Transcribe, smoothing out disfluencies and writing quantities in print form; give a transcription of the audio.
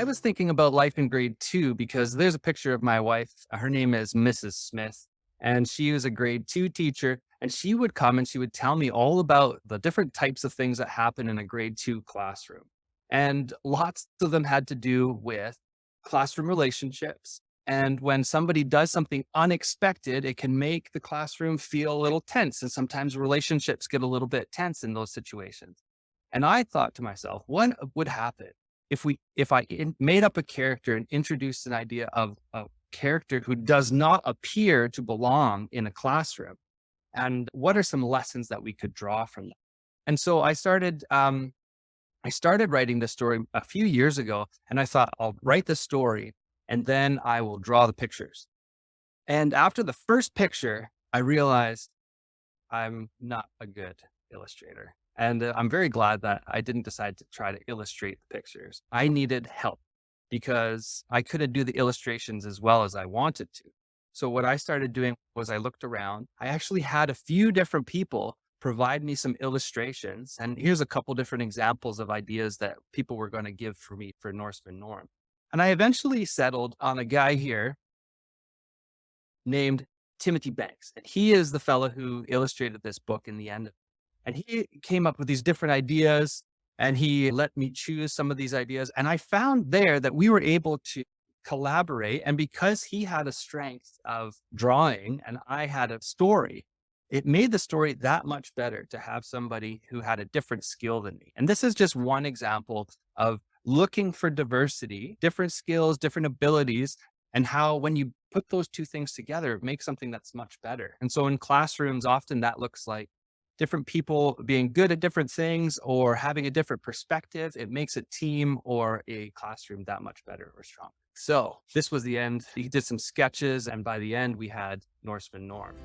I was thinking about life in grade two because there's a picture of my wife. Her name is Mrs. Smith, and she was a grade two teacher. And she would come and she would tell me all about the different types of things that happen in a grade two classroom. And lots of them had to do with classroom relationships. And when somebody does something unexpected, it can make the classroom feel a little tense. And sometimes relationships get a little bit tense in those situations. And I thought to myself, what would happen if I made up a character and introduced an idea of a character who does not appear to belong in a classroom? And what are some lessons that we could draw from that? And so I started writing this story a few years ago, and I thought I'll write the story and then I will draw the pictures. And after the first picture, I realized I'm not a good illustrator. And I'm very glad that I didn't decide to try to illustrate the pictures. I needed help because I couldn't do the illustrations as well as I wanted to. So what I started doing was I looked around. I actually had a few different people provide me some illustrations. And here's a couple different examples of ideas that people were going to give for me for Norseman Norm. And I eventually settled on a guy here named Timothy Banks. And he is the fellow who illustrated this book in the end. And he came up with these different ideas and he let me choose some of these ideas. And I found there that we were able to collaborate. And because he had a strength of drawing and I had a story, it made the story that much better to have somebody who had a different skill than me. And this is just one example of looking for diversity, different skills, different abilities, and how when you put those two things together, it makes something that's much better. And so in classrooms, often that looks like different people being good at different things or having a different perspective. It makes a team or a classroom that much better or stronger. So this was the end. He did some sketches, and by the end, we had Norseman Norm.